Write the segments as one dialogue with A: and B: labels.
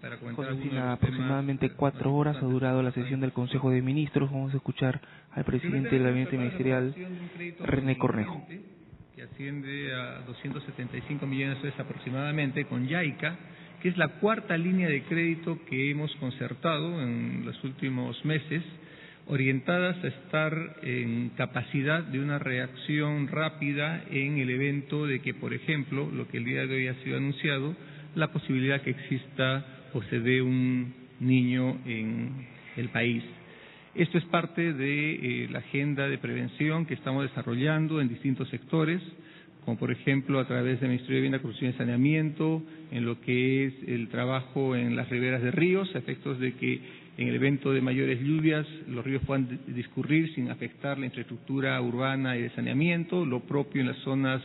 A: para comentar
B: Aproximadamente 4 horas ha durado la sesión del Consejo de Ministros. Vamos a escuchar al presidente del Gabinete Ministerial, René Cornejo.
A: Que asciende a 275 millones de pesos aproximadamente, con YAICA, que es la cuarta línea de crédito que hemos concertado en los últimos meses, orientadas a estar en capacidad de una reacción rápida en el evento de que, por ejemplo, lo que el día de hoy ha sido anunciado, la posibilidad que exista o se dé un niño en el país. Esto es parte de la agenda de prevención que estamos desarrollando en distintos sectores, como por ejemplo a través del Ministerio de Vivienda, Construcción y Saneamiento, en lo que es el trabajo en las riberas de ríos, a efectos de que en el evento de mayores lluvias los ríos puedan discurrir sin afectar la infraestructura urbana y de saneamiento, lo propio en las zonas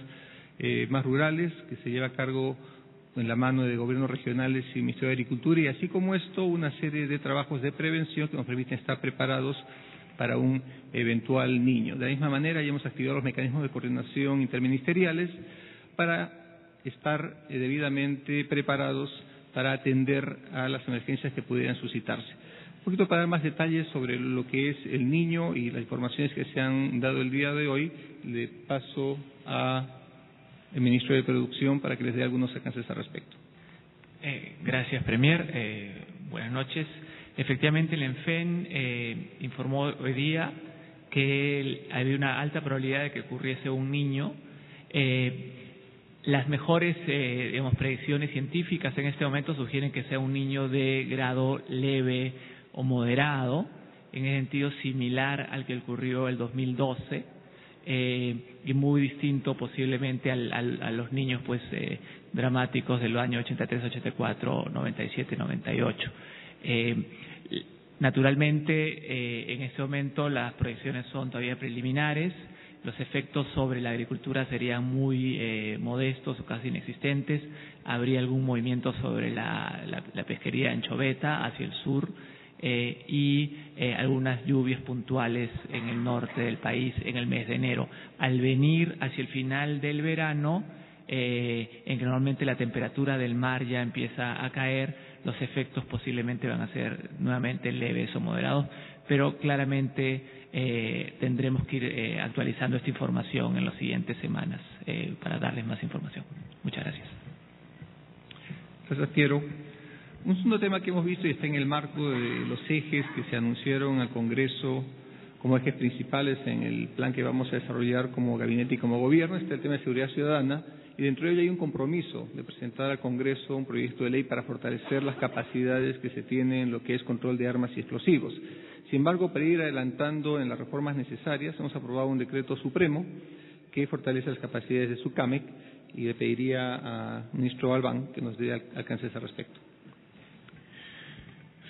A: más rurales, que se lleva a cargo en la mano de gobiernos regionales y Ministerio de Agricultura, y así como esto, una serie de trabajos de prevención que nos permiten estar preparados para un eventual niño. De la misma manera, ya hemos activado los mecanismos de coordinación interministeriales para estar debidamente preparados para atender a las emergencias que pudieran suscitarse. Un poquito para dar más detalles sobre lo que es el niño y las informaciones que se han dado el día de hoy, le paso a el ministro de Producción para que les dé algunos alcances al respecto.
C: Gracias, Premier. Buenas noches. Efectivamente, el ENFEN informó hoy día que había una alta probabilidad de que ocurriese un niño. Las mejores predicciones científicas en este momento sugieren que sea un niño de grado leve o moderado, en el sentido similar al que ocurrió el 2012. Y muy distinto posiblemente a los niños dramáticos de los años 83, 84, 97, 98. Naturalmente, en este momento las proyecciones son todavía preliminares. Los efectos sobre la agricultura serían muy modestos o casi inexistentes. Habría algún movimiento sobre la pesquería de anchoveta hacia el sur, y algunas lluvias puntuales en el norte del país en el mes de enero. Al venir hacia el final del verano, en que normalmente la temperatura del mar ya empieza a caer, los efectos posiblemente van a ser nuevamente leves o moderados, pero claramente tendremos que ir actualizando esta información en las siguientes semanas para darles más información. Muchas gracias.
A: Gracias, Piero. Un segundo tema que hemos visto y está en el marco de los ejes que se anunciaron al Congreso como ejes principales en el plan que vamos a desarrollar como gabinete y como gobierno, está el tema de seguridad ciudadana, y dentro de ello hay un compromiso de presentar al Congreso un proyecto de ley para fortalecer las capacidades que se tienen en lo que es control de armas y explosivos. Sin embargo, para ir adelantando en las reformas necesarias, hemos aprobado un decreto supremo que fortalece las capacidades de SUCAMEC, y le pediría al ministro Albán que nos dé alcances al respecto.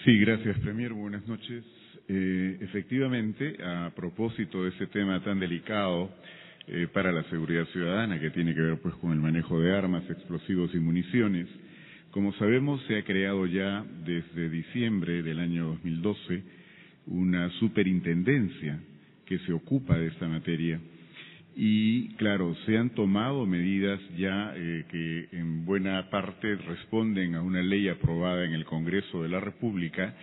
D: Sí, gracias, Premier. Buenas noches. Efectivamente, a propósito de ese tema tan delicado para la seguridad ciudadana, que tiene que ver con el manejo de armas, explosivos y municiones, como sabemos, se ha creado ya desde diciembre del año 2012 una superintendencia que se ocupa de esta materia. Y, claro, se han tomado medidas ya que en buena parte responden a una ley aprobada en el Congreso de la República,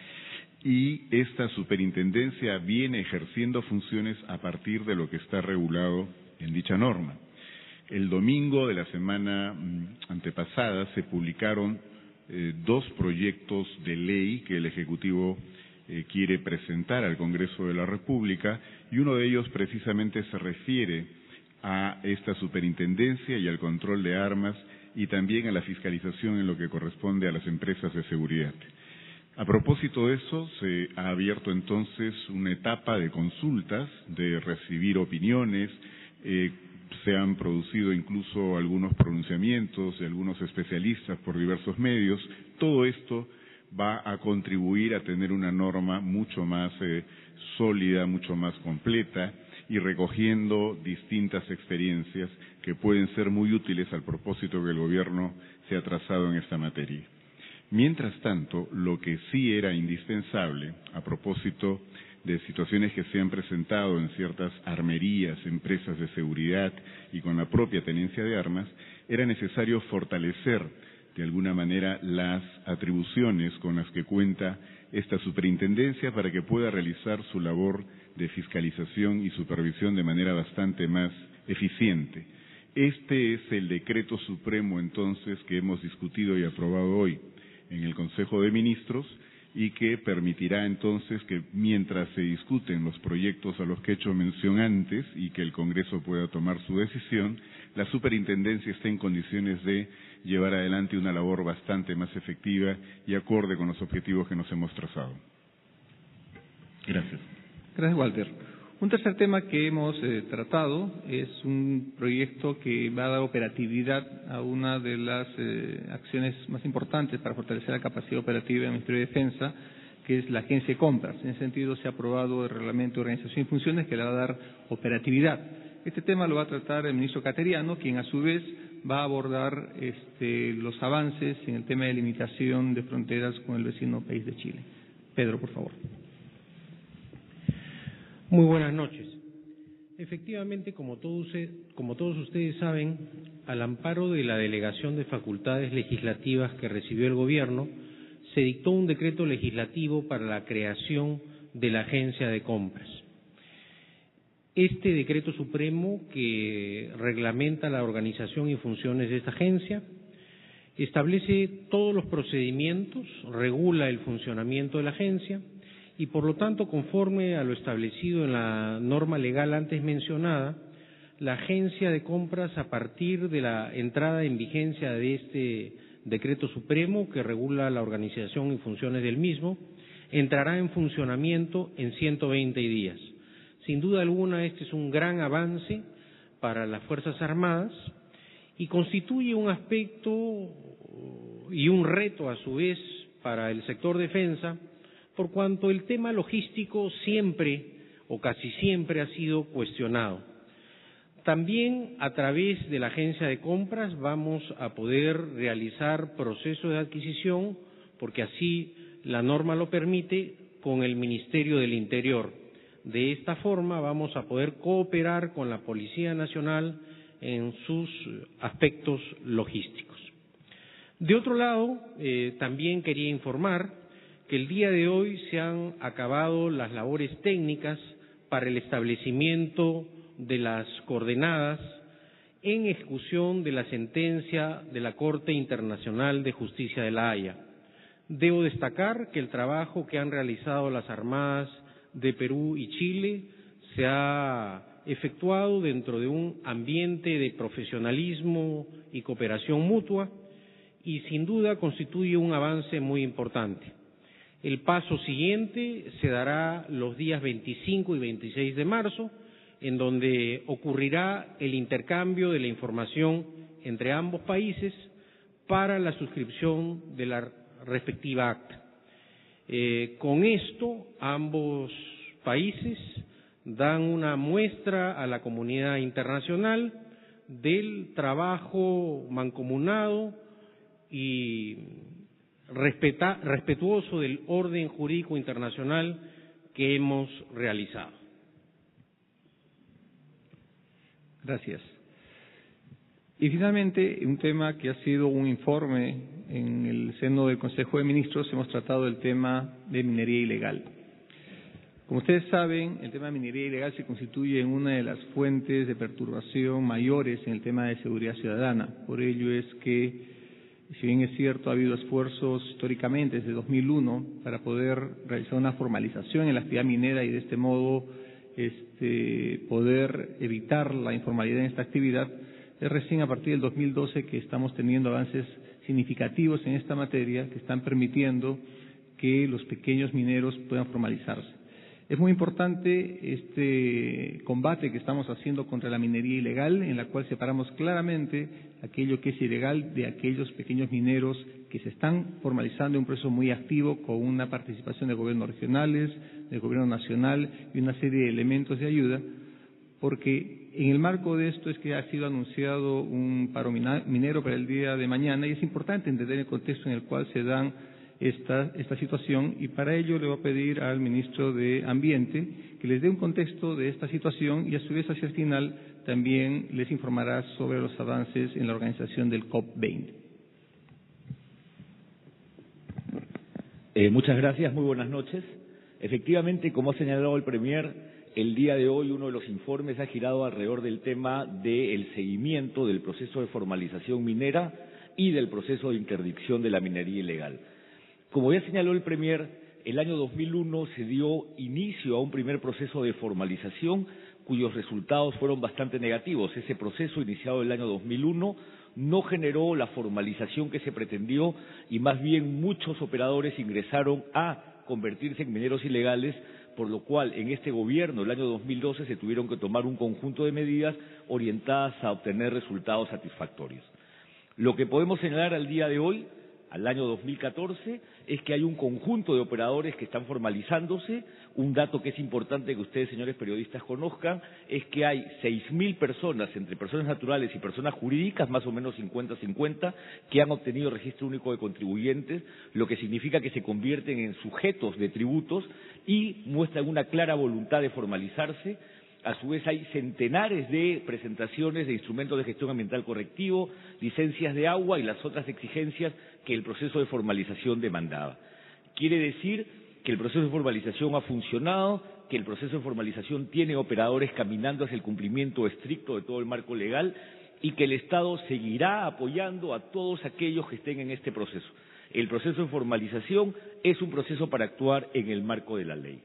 D: y esta superintendencia viene ejerciendo funciones a partir de lo que está regulado en dicha norma. El domingo de la semana antepasada se publicaron 2 proyectos de ley que el Ejecutivo quiere presentar al Congreso de la República, y uno de ellos precisamente se refiere a esta superintendencia y al control de armas, y también a la fiscalización en lo que corresponde a las empresas de seguridad. A propósito de eso, se ha abierto entonces una etapa de consultas, de recibir opiniones, se han producido incluso algunos pronunciamientos de algunos especialistas por diversos medios. Todo esto va a contribuir a tener una norma mucho más sólida, mucho más completa, y recogiendo distintas experiencias que pueden ser muy útiles al propósito que el gobierno se ha trazado en esta materia. Mientras tanto, lo que sí era indispensable, a propósito de situaciones que se han presentado en ciertas armerías, empresas de seguridad y con la propia tenencia de armas, era necesario fortalecer de alguna manera las atribuciones con las que cuenta esta superintendencia para que pueda realizar su labor de fiscalización y supervisión de manera bastante más eficiente. Este es el decreto supremo entonces que hemos discutido y aprobado hoy en el Consejo de Ministros y que permitirá entonces que mientras se discuten los proyectos a los que he hecho mención antes y que el Congreso pueda tomar su decisión, la superintendencia esté en condiciones de llevar adelante una labor bastante más efectiva y acorde con los objetivos que nos hemos trazado. Gracias.
A: Gracias, Walter. Un tercer tema que hemos tratado es un proyecto que va a dar operatividad a una de las acciones más importantes para fortalecer la capacidad operativa del Ministerio de Defensa, que es la Agencia de Compras. En ese sentido, se ha aprobado el Reglamento de Organización y Funciones que le va a dar operatividad. Este tema lo va a tratar el ministro Cateriano, quien a su vez va a abordar los avances en el tema de limitación de fronteras con el vecino país de Chile. Pedro, por favor.
E: Muy buenas noches. Efectivamente, como todos ustedes saben, al amparo de la delegación de facultades legislativas que recibió el Gobierno, se dictó un decreto legislativo para la creación de la Agencia de Compras. Este decreto supremo que reglamenta la organización y funciones de esta agencia establece todos los procedimientos, regula el funcionamiento de la agencia y, por lo tanto, conforme a lo establecido en la norma legal antes mencionada, la Agencia de Compras, a partir de la entrada en vigencia de este decreto supremo que regula la organización y funciones del mismo, entrará en funcionamiento en 120 días. Sin duda alguna, este es un gran avance para las Fuerzas Armadas y constituye un aspecto y un reto, a su vez, para el sector defensa, por cuanto el tema logístico siempre o casi siempre ha sido cuestionado. También a través de la Agencia de Compras vamos a poder realizar procesos de adquisición, porque así la norma lo permite, con el Ministerio del Interior. De esta forma vamos a poder cooperar con la Policía Nacional en sus aspectos logísticos. De otro lado, también quería informar que el día de hoy se han acabado las labores técnicas para el establecimiento de las coordenadas en ejecución de la sentencia de la Corte Internacional de Justicia de La Haya. Debo destacar que el trabajo que han realizado las Armadas de Perú y Chile se ha efectuado dentro de un ambiente de profesionalismo y cooperación mutua y sin duda constituye un avance muy importante. El paso siguiente se dará los días 25 y 26 de marzo, en donde ocurrirá el intercambio de la información entre ambos países para la suscripción de la respectiva acta. Con esto, ambos países dan una muestra a la comunidad internacional del trabajo mancomunado y respetuoso del orden jurídico internacional que hemos realizado.
A: Gracias. Y finalmente, un tema que ha sido un informe en el seno del Consejo de Ministros, hemos tratado el tema de minería ilegal. Como ustedes saben, el tema de minería ilegal se constituye en una de las fuentes de perturbación mayores en el tema de seguridad ciudadana. Por ello es que, si bien es cierto, ha habido esfuerzos históricamente desde 2001 para poder realizar una formalización en la actividad minera y de este modo poder evitar la informalidad en esta actividad, es recién a partir del 2012 que estamos teniendo avances significativos en esta materia que están permitiendo que los pequeños mineros puedan formalizarse. Es muy importante este combate que estamos haciendo contra la minería ilegal, en la cual separamos claramente aquello que es ilegal de aquellos pequeños mineros que se están formalizando en un proceso muy activo con una participación de gobiernos regionales, del gobierno nacional y una serie de elementos de ayuda, porque en el marco de esto es que ha sido anunciado un paro minero para el día de mañana y es importante entender el contexto en el cual se dan esta situación y para ello le voy a pedir al ministro de Ambiente que les dé un contexto de esta situación y a su vez hacia el final también les informará sobre los avances en la organización del COP20.
F: Muchas gracias, muy buenas noches. Efectivamente, como ha señalado el Premier, el día de hoy uno de los informes ha girado alrededor del tema del seguimiento del proceso de formalización minera y del proceso de interdicción de la minería ilegal. Como ya señaló el Premier, el año 2001 se dio inicio a un primer proceso de formalización cuyos resultados fueron bastante negativos. Ese proceso, iniciado el año 2001, no generó la formalización que se pretendió y más bien muchos operadores ingresaron a convertirse en mineros ilegales, por lo cual en este gobierno, el año 2012, se tuvieron que tomar un conjunto de medidas orientadas a obtener resultados satisfactorios. Lo que podemos señalar al día de hoy, al año 2014, es que hay un conjunto de operadores que están formalizándose. Un dato que es importante que ustedes, señores periodistas, conozcan, es que hay 6.000 personas, entre personas naturales y personas jurídicas, más o menos 50-50, que han obtenido registro único de contribuyentes, lo que significa que se convierten en sujetos de tributos y muestran una clara voluntad de formalizarse. A su vez hay centenares de presentaciones de instrumentos de gestión ambiental correctivo, licencias de agua y las otras exigencias que el proceso de formalización demandaba. Quiere decir que el proceso de formalización ha funcionado, que el proceso de formalización tiene operadores caminando hacia el cumplimiento estricto de todo el marco legal y que el Estado seguirá apoyando a todos aquellos que estén en este proceso. El proceso de formalización es un proceso para actuar en el marco de la ley.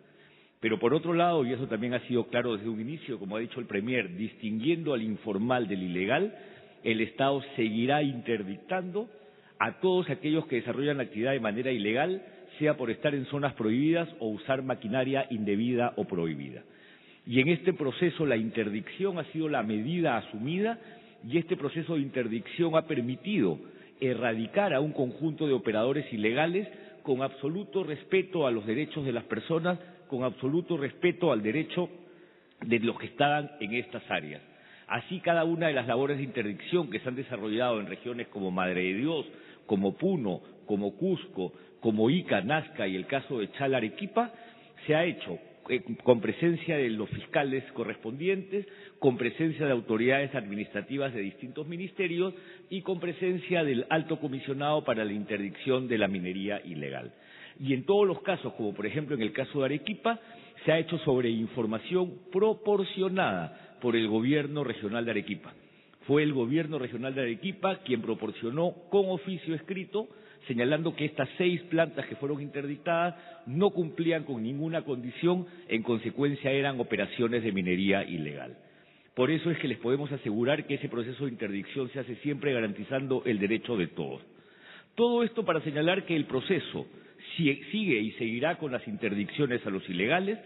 F: Pero por otro lado, y eso también ha sido claro desde un inicio, como ha dicho el Premier, distinguiendo al informal del ilegal, el Estado seguirá interdictando a todos aquellos que desarrollan la actividad de manera ilegal, sea por estar en zonas prohibidas o usar maquinaria indebida o prohibida. Y en este proceso la interdicción ha sido la medida asumida y este proceso de interdicción ha permitido erradicar a un conjunto de operadores ilegales con absoluto respeto a los derechos de las personas, con absoluto respeto al derecho de los que estaban en estas áreas. Así, cada una de las labores de interdicción que se han desarrollado en regiones como Madre de Dios, como Puno, como Cusco, como Ica, Nazca y el caso de Chala, Arequipa, se ha hecho con presencia de los fiscales correspondientes, con presencia de autoridades administrativas de distintos ministerios y con presencia del Alto Comisionado para la Interdicción de la Minería Ilegal. Y en todos los casos, como por ejemplo en el caso de Arequipa, se ha hecho sobre información proporcionada por el Gobierno Regional de Arequipa. Fue el Gobierno Regional de Arequipa quien proporcionó con oficio escrito, señalando que estas 6 plantas que fueron interdictadas no cumplían con ninguna condición, en consecuencia eran operaciones de minería ilegal. Por eso es que les podemos asegurar que ese proceso de interdicción se hace siempre garantizando el derecho de todos. Todo esto para señalar que el proceso sigue y seguirá con las interdicciones a los ilegales,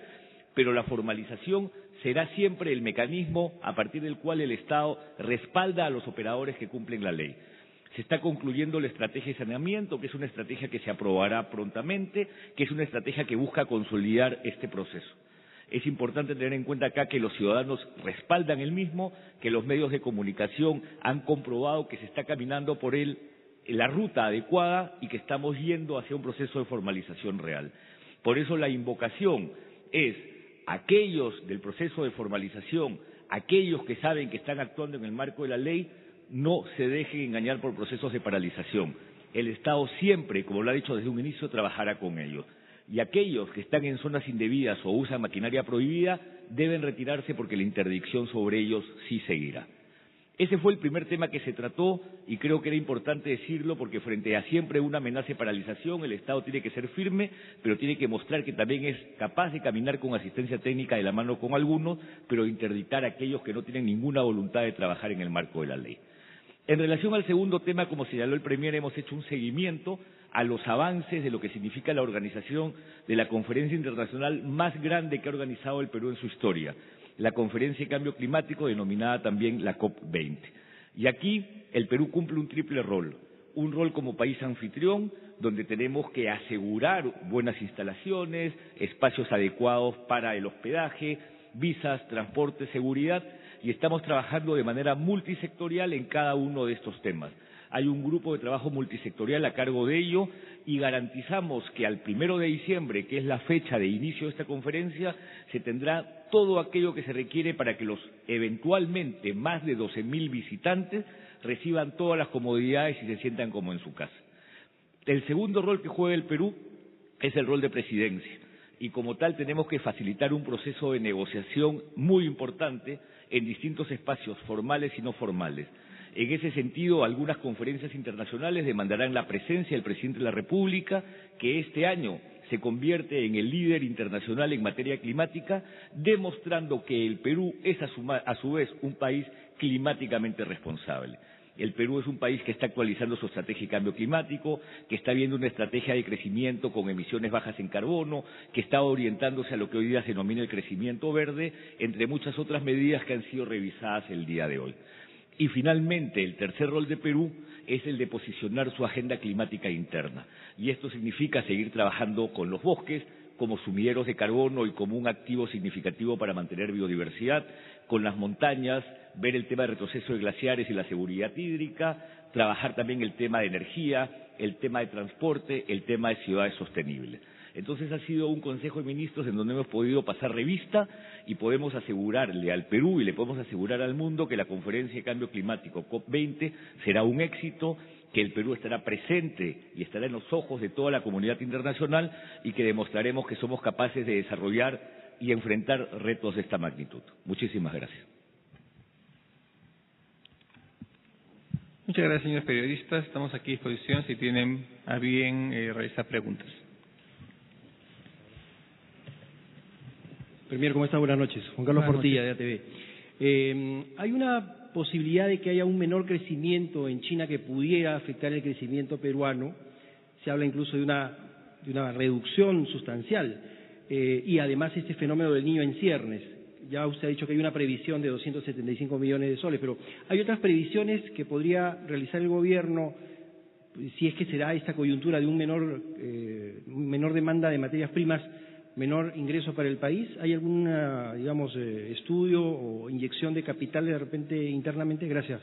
F: pero la formalización será siempre el mecanismo a partir del cual el Estado respalda a los operadores que cumplen la ley. Se está concluyendo la estrategia de saneamiento, que es una estrategia que se aprobará prontamente, que es una estrategia que busca consolidar este proceso. Es importante tener en cuenta acá que los ciudadanos respaldan el mismo, que los medios de comunicación han comprobado que se está caminando por la ruta adecuada y que estamos yendo hacia un proceso de formalización real. Por eso la invocación es aquellos del proceso de formalización, aquellos que saben que están actuando en el marco de la ley, no se dejen engañar por procesos de paralización. El Estado siempre, como lo ha dicho desde un inicio, trabajará con ellos. Y aquellos que están en zonas indebidas o usan maquinaria prohibida deben retirarse porque la interdicción sobre ellos sí seguirá. Ese fue el primer tema que se trató y creo que era importante decirlo porque frente a siempre una amenaza de paralización el Estado tiene que ser firme, pero tiene que mostrar que también es capaz de caminar con asistencia técnica de la mano con algunos, pero interdictar a aquellos que no tienen ninguna voluntad de trabajar en el marco de la ley. En relación al segundo tema, como señaló el Premier, hemos hecho un seguimiento a los avances de lo que significa la organización de la conferencia internacional más grande que ha organizado el Perú en su historia, la Conferencia de Cambio Climático, denominada también la COP20. Y aquí el Perú cumple un triple rol. Un rol como país anfitrión, donde tenemos que asegurar buenas instalaciones, espacios adecuados para el hospedaje, visas, transporte, seguridad, y estamos trabajando de manera multisectorial en cada uno de estos temas. Hay un grupo de trabajo multisectorial a cargo de ello y garantizamos que al 1 de diciembre, que es la fecha de inicio de esta conferencia, se tendrá todo aquello que se requiere para que los eventualmente más de 12.000 visitantes reciban todas las comodidades y se sientan como en su casa. El segundo rol que juega el Perú es el rol de presidencia. Y como tal tenemos que facilitar un proceso de negociación muy importante en distintos espacios formales y no formales. En ese sentido, algunas conferencias internacionales demandarán la presencia del presidente de la República, que este año se convierte en el líder internacional en materia climática, demostrando que el Perú es a su vez un país climáticamente responsable. El Perú es un país que está actualizando su estrategia de cambio climático, que está viendo una estrategia de crecimiento con emisiones bajas en carbono, que está orientándose a lo que hoy día se denomina el crecimiento verde, entre muchas otras medidas que han sido revisadas el día de hoy. Y finalmente, el tercer rol de Perú es el de posicionar su agenda climática interna. Y esto significa seguir trabajando con los bosques como sumideros de carbono y como un activo significativo para mantener biodiversidad, con las montañas, ver el tema de retroceso de glaciares y la seguridad hídrica, trabajar también el tema de energía, el tema de transporte, el tema de ciudades sostenibles. Entonces ha sido un Consejo de Ministros en donde hemos podido pasar revista y podemos asegurarle al Perú y le podemos asegurar al mundo que la Conferencia de Cambio Climático COP20 será un éxito, que el Perú estará presente y estará en los ojos de toda la comunidad internacional y que demostraremos que somos capaces de desarrollar y enfrentar retos de esta magnitud. Muchísimas gracias.
A: Muchas gracias, señores periodistas. Estamos aquí a disposición si tienen a bien realizar preguntas.
G: Premier, ¿cómo está? Buenas noches. Juan Carlos Portilla, de ATV. Hay una posibilidad de que haya un menor crecimiento en China que pudiera afectar el crecimiento peruano. Se habla incluso de una reducción sustancial. Y además este fenómeno del niño en ciernes. Ya usted ha dicho que hay una previsión de 275 millones de soles, pero hay otras previsiones que podría realizar el gobierno si es que será esta coyuntura de un menor demanda de materias primas, menor ingreso para el país. ¿Hay alguna, estudio o inyección de capital de repente internamente? Gracias.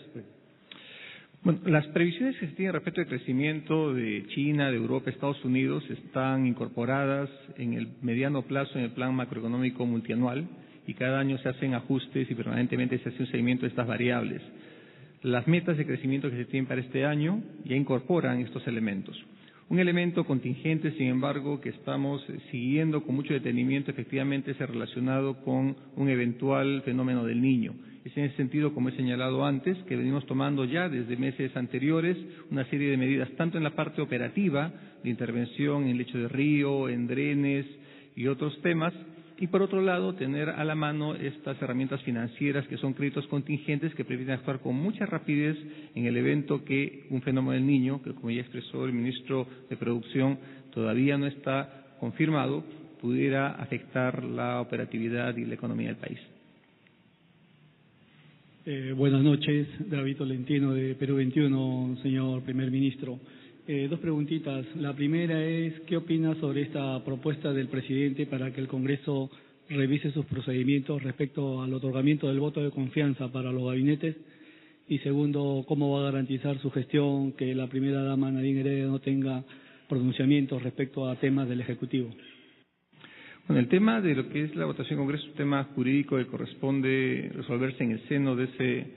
A: Bueno, las previsiones que se tienen respecto al crecimiento de China, de Europa, Estados Unidos, están incorporadas en el mediano plazo en el plan macroeconómico multianual y cada año se hacen ajustes y permanentemente se hace un seguimiento de estas variables. Las metas de crecimiento que se tienen para este año ya incorporan estos elementos. Un elemento contingente, sin embargo, que estamos siguiendo con mucho detenimiento, efectivamente, es relacionado con un eventual fenómeno del Niño. Es en ese sentido, como he señalado antes, que venimos tomando ya desde meses anteriores una serie de medidas, tanto en la parte operativa, de intervención en lecho de río, en drenes y otros temas, y por otro lado, tener a la mano estas herramientas financieras que son créditos contingentes que permiten actuar con mucha rapidez en el evento que un fenómeno del Niño, que como ya expresó el ministro de Producción, todavía no está confirmado, pudiera afectar la operatividad y la economía del país.
H: Buenas noches, David Tolentino de Perú 21, señor primer ministro. Dos preguntitas. La primera es, ¿qué opina sobre esta propuesta del presidente para que el Congreso revise sus procedimientos respecto al otorgamiento del voto de confianza para los gabinetes? Y segundo, ¿cómo va a garantizar su gestión que la primera dama Nadine Heredia no tenga pronunciamientos respecto a temas del Ejecutivo?
A: Bueno, el tema de lo que es la votación en Congreso es un tema jurídico que corresponde resolverse en el seno de ese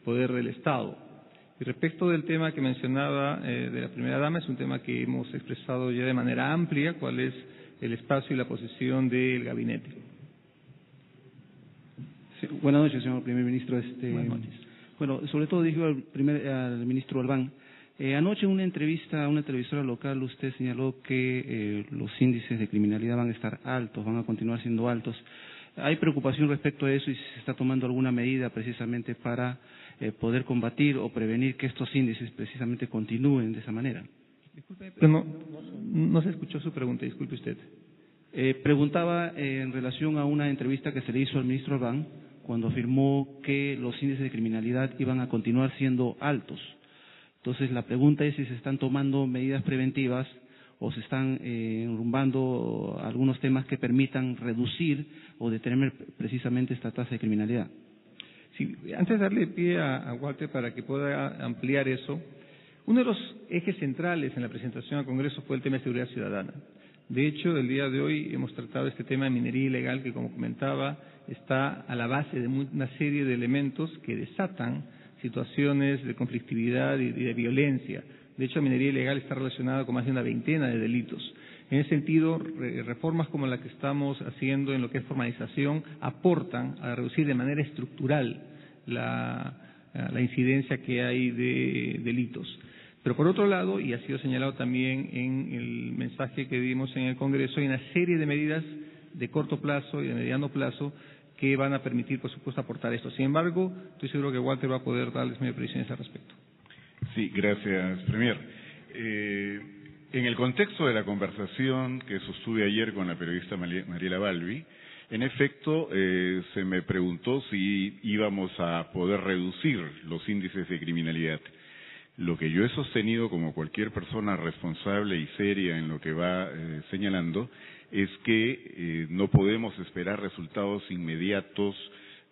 A: poder del Estado. Y respecto del tema que mencionaba de la primera dama, es un tema que hemos expresado ya de manera amplia, cuál es el espacio y la posición del gabinete.
B: Sí, buenas noches, señor primer ministro.
A: Buenas noches.
B: Bueno, sobre todo dirijo al ministro Albán. Anoche en una entrevista a una televisora local usted señaló que los índices de criminalidad van a estar altos, van a continuar siendo altos. ¿Hay preocupación respecto a eso y se está tomando alguna medida precisamente para poder combatir o prevenir que estos índices precisamente continúen de esa manera?
A: Disculpe, pero no se escuchó su pregunta, disculpe usted.
B: Preguntaba en relación a una entrevista que se le hizo al ministro Albán cuando afirmó que los índices de criminalidad iban a continuar siendo altos. Entonces la pregunta es si se están tomando medidas preventivas o se están enrumbando algunos temas que permitan reducir o detener precisamente esta tasa de criminalidad.
A: Sí, antes de darle pie a Walter para que pueda ampliar eso, uno de los ejes centrales en la presentación al Congreso fue el tema de seguridad ciudadana. De hecho, el día de hoy hemos tratado este tema de minería ilegal que, como comentaba, está a la base de una serie de elementos que desatan situaciones de conflictividad y de violencia. De hecho, la minería ilegal está relacionada con más de una veintena de delitos. En ese sentido, reformas como la que estamos haciendo en lo que es formalización aportan a reducir de manera estructural la incidencia que hay de delitos. Pero por otro lado, y ha sido señalado también en el mensaje que dimos en el Congreso, hay una serie de medidas de corto plazo y de mediano plazo que van a permitir, por supuesto, aportar esto. Sin embargo, estoy seguro que Walter va a poder darles mayor precisiones al respecto.
D: Sí, gracias, Premier. En el contexto de la conversación que sostuve ayer con la periodista Mariela Balbi, en efecto, se me preguntó si íbamos a poder reducir los índices de criminalidad. Lo que yo he sostenido, como cualquier persona responsable y seria en lo que va señalando, es que no podemos esperar resultados inmediatos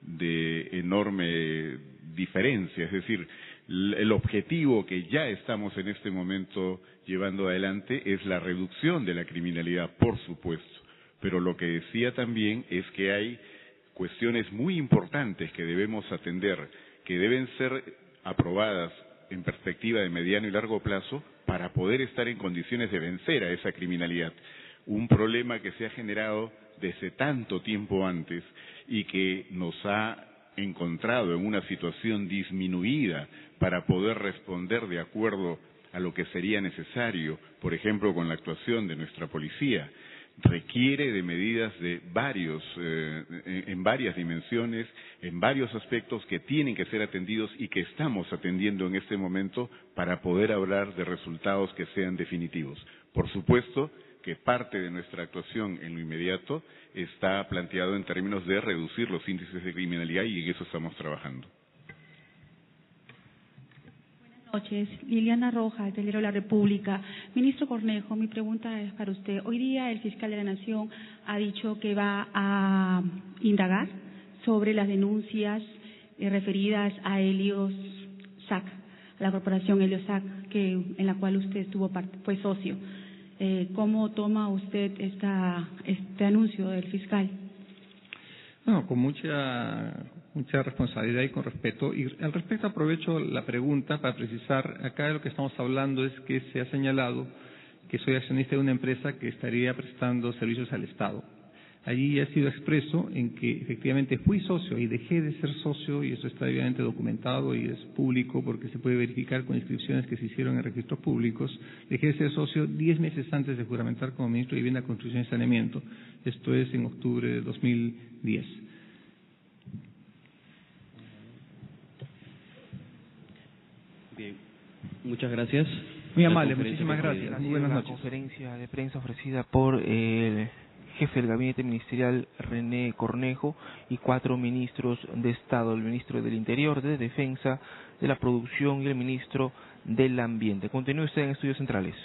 D: de enorme diferencia. Es decir, el objetivo que ya estamos en este momento llevando adelante es la reducción de la criminalidad, por supuesto. Pero lo que decía también es que hay cuestiones muy importantes que debemos atender, que deben ser aprobadas en perspectiva de mediano y largo plazo para poder estar en condiciones de vencer a esa criminalidad. Un problema que se ha generado desde tanto tiempo antes y que nos ha encontrado en una situación disminuida para poder responder de acuerdo a lo que sería necesario, por ejemplo, con la actuación de nuestra policía. Requiere de medidas de en varias dimensiones, en varios aspectos que tienen que ser atendidos y que estamos atendiendo en este momento para poder hablar de resultados que sean definitivos. Por supuesto que parte de nuestra actuación en lo inmediato está planteado en términos de reducir los índices de criminalidad y en eso estamos trabajando.
I: Noches, Liliana Rojas, del Diario La República. Ministro Cornejo, mi pregunta es para usted. Hoy día el fiscal de la Nación ha dicho que va a indagar sobre las denuncias referidas a Helios SAC, a la corporación Helios SAC, en la cual usted fue socio. ¿Cómo toma usted este anuncio del fiscal?
A: No, con mucha responsabilidad y con respeto. Y al respecto aprovecho la pregunta para precisar, acá de lo que estamos hablando es que se ha señalado que soy accionista de una empresa que estaría prestando servicios al Estado. Allí ha sido expreso en que efectivamente fui socio y dejé de ser socio, y eso está debidamente documentado y es público porque se puede verificar con inscripciones que se hicieron en registros públicos. Dejé de ser socio 10 meses antes de juramentar como ministro de Vivienda, Construcción y Saneamiento. Esto es en octubre de 2010.
B: Bien, muchas gracias.
A: Muy amable, muchísimas gracias. Muy buenas noches.
J: La conferencia de prensa ofrecida por el jefe del gabinete ministerial René Cornejo y 4 ministros de Estado, el ministro del Interior, de Defensa, de la Producción y el ministro del Ambiente. Continúe usted en Estudios Centrales.